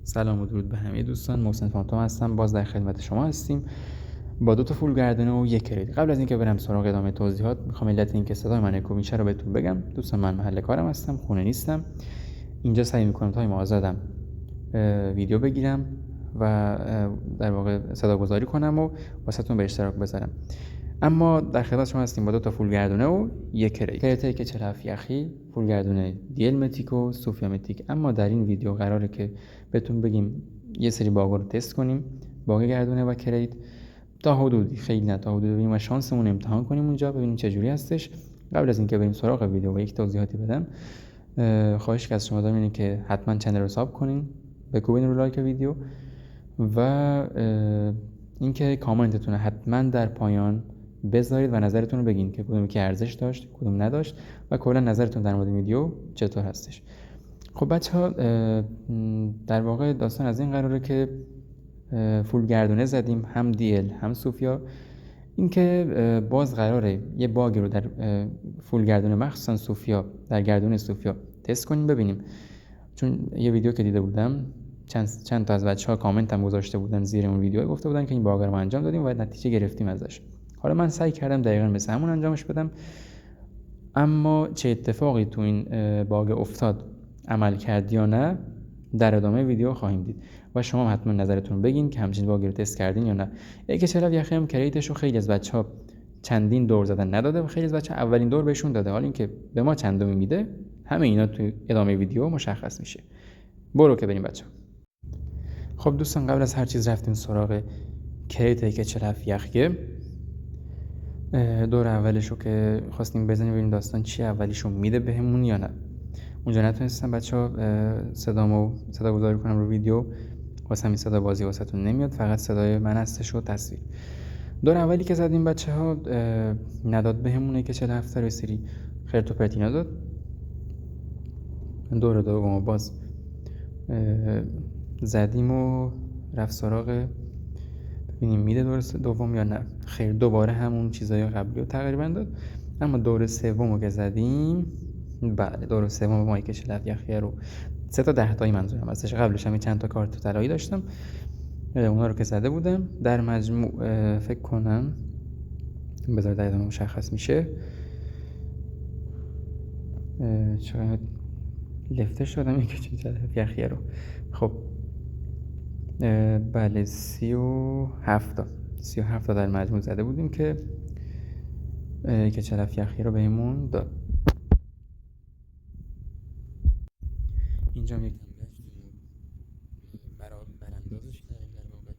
سلام و درود به همه دوستان. محسن فانتوم هستم. باز در خدمت شما هستیم با 2 تا فول گردنه و 1 کرید. قبل از اینکه برم سراغ ادامه توضیحات، میخوام علت اینکه صدای من اکو میشه رو بهتون بگم. دوستان، من محل کارم هستم، خونه نیستم. اینجا سعی میکنم تایم آزادم ویدیو بگیرم و در واقع صدا گذاری کنم و واسهتون به اشتراک بذارم. اما در خدمت شما هستیم با 2 تا فول گردونه و 1 کرید که 47 یخی، فول گردونه دیل متیک و سوفیا متیک. اما در این ویدیو قراره که بهتون بگیم یه سری باگا رو تست کنیم، باگ گردونه و کرید تا حدودی، خیلی نه، تا حدودی ببینیم و شانسمون امتحان کنیم اونجا ببینیم چه جوری هستش. قبل از اینکه بریم سراغ ویدیو و یک توضیحاتی بدم، خواهش که از شما دارم اینه که حتما چنل رو ساب کنین، بکوبین رو لایک ویدیو و اینکه کامنتتون حتما در پایان بذارید و نظرتون رو بگین که کدومی که ارزش داشت، کدوم نداشت و کلا نظرتون در مورد ویدیو چطور هستش. خب بچه‌ها، در واقع داستان از این قراره که فول گردونه زدیم، هم دیل هم سوفیا. اینکه باز قراره یه باگ رو در فول گردونه، مخصوصا سوفیا، در گردونه سوفیا تست کنیم ببینیم. چون یه ویدیو که دیده بودم چند تا از بچه‌ها کامنت هم گذاشته بودن زیر اون ویدیو، گفته بودن که این باگ رو ما انجام دادیم و نتیجه گرفتیم ازش. حالا من سعی کردم دقیقاً مثل همون انجامش بدم، اما چه اتفاقی تو این باگ افتاد، عمل کرد یا نه، در ادامه ویدیو خواهیم دید و شما حتما نظرتون بگین که همچین باگی رو تست کردین یا نه. یک چلو یخی هم کریتش رو خیلی از بچه‌ها چندین دور زدن نداده و خیلی از بچه‌ها اولین دور بهشون داده. حالا اینکه به ما چندمی میده، همه اینا تو ادامه ویدیو مشخص میشه. برو که بریم بچه‌ها. خب دوستان، قبل از هر چیز رفتیم سراغ کریت که 47 یخیه. دور اولش رو که خواستیم بزنیم ببینیم داستان چی، اولیشو میده بهمون یا نه. اونجا نتونستم بچه‌ها صدا گذاری کنم رو ویدیو، واسه همین صدا بازی واسهتون نمیاد، فقط صدای من هستش و تصویر. دور اولی که زدیم بچه‌ها نداد بهمونه که 47 رو سری خرت و پرتی نداد. دور دوم باز زدیم و رفت سراغ ببینیم میده دور دوم یا نه. خیر، دوباره همون چیزای قبلی رو تقریبا داد. اما دور سومو که زدیم، بله، دور سوم مایک 47 یخیه رو 3 تا 10 تایی منظورم ازش، قبلش هم چند تا کارت طلایی داشتم، اونا رو که زده بودم. در مجموع فکر کنم بذار دقیقاً مشخص میشه. چقدر لفته شدم این که 47 یخیه رو. خب بله، 37 تا در مجموع زده بودیم که 47 یخیه رو بهمون داد. اینجا هم یک براندازش کردیم در واقع.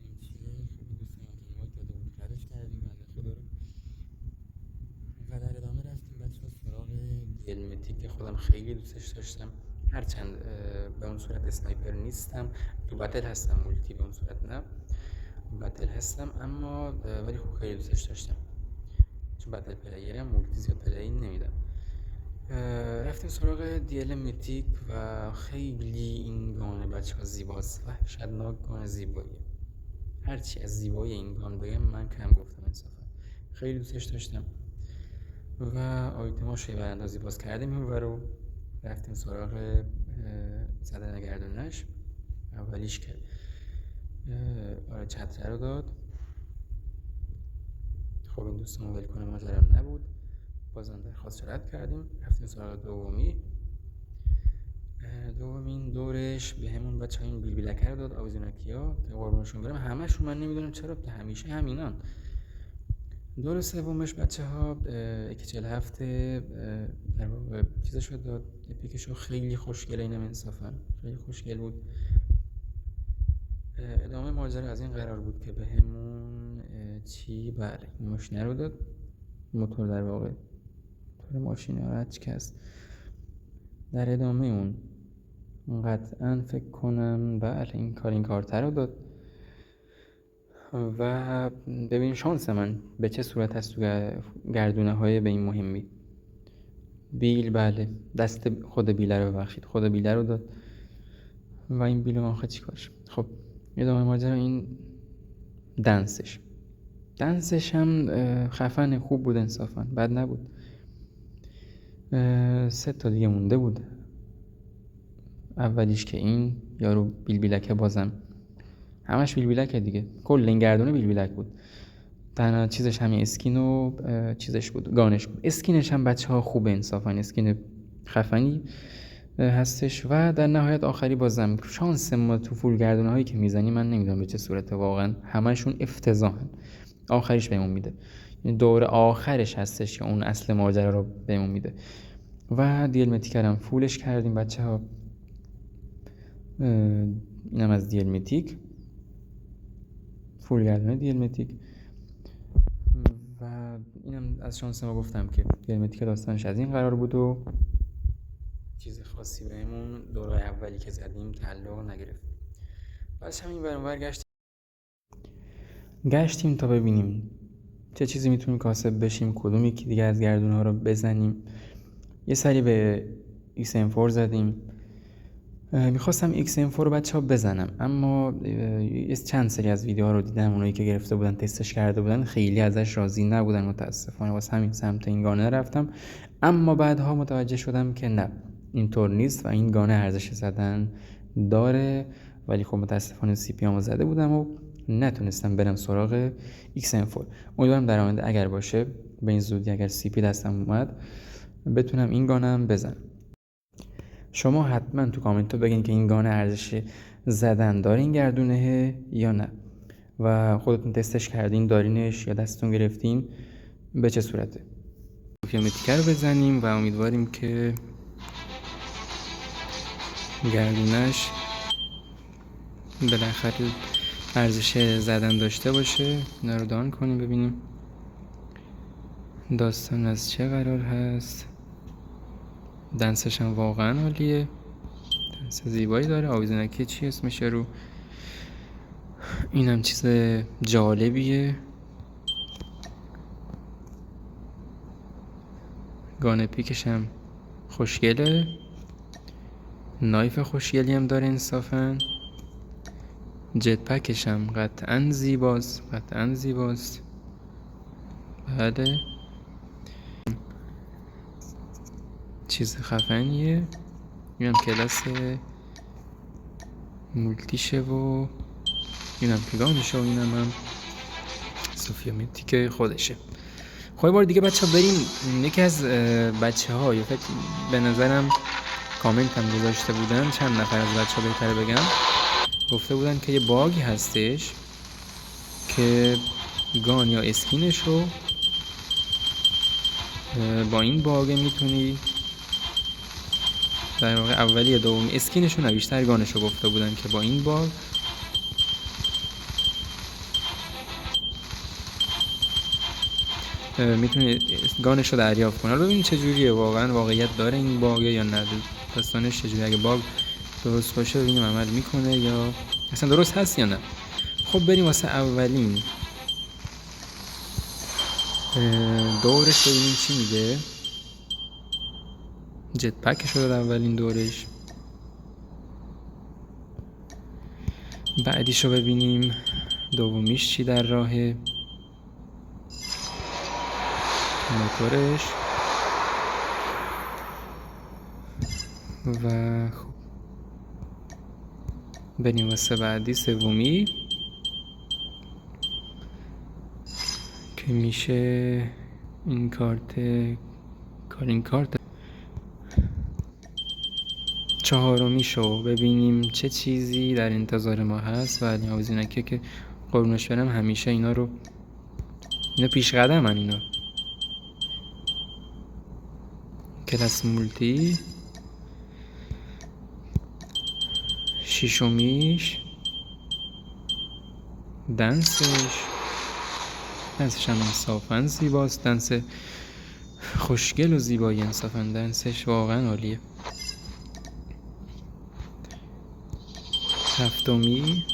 این چیه؟ خیلی دوستان که این داده بود خرش کردیم بنده خدا رو و در ادامه رفتیم بچه‌ها سراغ دیلمتیک که خودم خیلی دوستش داشتم، هرچند به اون صورت اسنایپر نیستم، تو بتل هستم، مولتی به اون صورت نه، بتل هستم، اما ولی خب خیلی دوستش داشتم چون بتل پلیرم، مولتی زیاد پلی نمیدم. رفتیم سراغ دیل متیک و خیلی این گان بچه‌ها زیباست، وحشتناک گان زیباییه. هرچی از زیبایی این گان بگم من کم گفتم، انصافا خیلی دوستش داشتم و آیتماش رو براندازی باز کردیم این رو رفتیم سراغ زدن گردونش. اولیش که آره چتره رو داد. خب این دوستان ول کنه ماجرام نبود، بازم درخواست رد کردیم. رفتیم سراغ دومین دورش به همون بچه ها این بیلبیلکه رو داد، آویزونکیا که قربونشون برم، همشون من نمیدونم چرا همیشه همینان. دور سومش بچه ها که 47 در واقع چیزش رو داد، اپیکش رو خیلی خوشگله، اینم انصافا خیلی خوشگل بود. ادامه ماجرا از این قرار بود که به همون بله ماشینه رو داد، موتور در واقع موتور ماشینه هست. در ادامه اون قطعا فکر کنم بله این کارتر رو داد و ببین شانس من به چه صورت هست تو گردونه های به این مهمی. بیل، بله دست خود بیله رو ببخشید، خود بیله رو داد و این بیل رو آخه چی کارش. خب ادامه ماجرا این دنسش هم خفن، خوب بود انصافا، بد نبود. 3 تا دیگه مونده بود اولیش که این یارو بیلبیلکه، بازم همش بیلبیلکه دیگه، کل این گردونه بیلبیلک بود. تنها چیزش همین اسکین و چیزش بود، گانش بود. اسکینش هم بچه‌ها خوبه انصافا، اسکین خفنی هستش. و در نهایت آخری بازم شانس ما تو فول گردونه هایی که میزنی، من نمیدونم به چه صورته واقعا، همشون افتضاحن، آخریش بهمون میده. یعنی دور آخرش هستش که اون اصل ماجرا رو بهمون میده. و دیل متیک هم فولش کردیم بچه‌ها. اینم از دیل متیک، فول گردونه دیل متیک. و اینم از شانس ما گفتم که دیل متیک داستانش از این قرار بود و چیز خاصی بهمون دوره اولی که زدیم تعلق نگرفت. بعدش همین برانور گشتیم تا ببینیم چه چیزی میتونیم کاسب بشیم، کدوم یکی دیگه از گردونه ها رو بزنیم. یه سری به XM4 زدیم. میخواستم XM4 رو بچه ها بزنم، اما چند سری از ویدیوها رو دیدم، اونایی که گرفته بودن تستش کرده بودن خیلی ازش راضی نبودن متاسفانه، واسه همین سمت این گانه رفتم. اما بعدها متوجه شدم که نه، اینطور نیست و این گانه ارزش زدن داره. ولی خب متاسفانه CP همو زده بودم و نتونستم برم سراغ XM4. امیدوارم در آینده اگر باشه، به این زودی اگر CP دستم اومد، بتونم این گانم بزنم. شما حتما تو کامنت ها بگین که این گانه ارزش زدن داره این گردونه یا نه، و خودتون تستش کردین، دارینش یا دستتون گرفتین، به چه صورته. فیومتیکر رو بزنیم و امیدواریم که گردونش بالاخره ارزش زدن داشته باشه. اینا رو دان کنیم ببینیم داستان از چه قرار هست. دنسش هم واقعا عالیه، دنس زیبایی داره. آویزونکی چی اسمشه رو، اینم چیز جالبیه. گانه پیکش هم خوشگله، نایف خوشگلی هم داره انصافا. جت پکش هم قطعا زیباست. بله چیز خفنیه. اینم کلاس مولتیشه و اینم پیگانشه و اینم هم سوفیومتیک خودشه. خب بار دیگه بچه ها بریم. یکی از بچه ها به نظرم کامنت هم گذاشته بودن، چند نفر از بچه ها بهتره بگم، گفته بودن که یه باگی هستش که گان یا اسکینش رو با این باگ میتونی در واقع اولی یا دومی، اسکینش رو نه بیشتر گانش رو گفته بودن که با این باگ میتونی گانش رو دریافت کنه. ببینید چه جوریه، واقعا واقعیت داره این باگ یا نه، داستانش چه جوریه. اگه باگ درست باشه ببینیم عمل میکنه یا اصلا درست هست یا نه. خب بریم واسه اولین دورش ببینیم چی میگه. جت پکش رو داد اولین دورش. بعدیش رو ببینیم دومیش چی در راهه، موتورش. و خب بریم واسه بعدی، سومی که میشه این کارت. چهارمیشو ببینیم چه چیزی در انتظار ما هست. و آویزونکی که قربونش برم همیشه اینا پیش قدمن. اینا کلاس مولتی. ششمیش دنسش هم انصافا زیباست، دنس خوشگل و زیبایی، انصافا دنسش واقعا عالیه. هفتمی،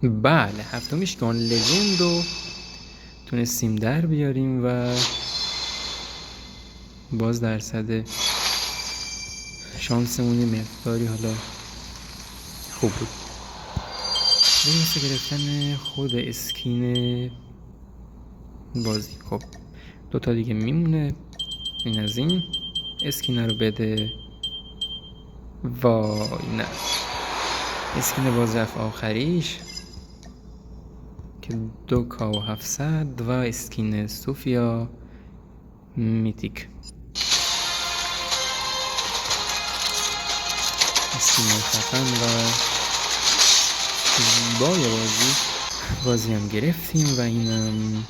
بله هفتمیش گان لژند رو تونستیم در بیاریم و باز درصد شانسمونی مقداری حالا خوب بود. بریم واسه گرفتن خود اسکین بازی. خب 2 تا دیگه میمونه. این از این اسکین رو بده وای نه، اسکین بازرف آخریش که 2K700 و اسکین سوفیا میتیک، اسکین خفن و زیبای بازی هم گرفتیم و اینم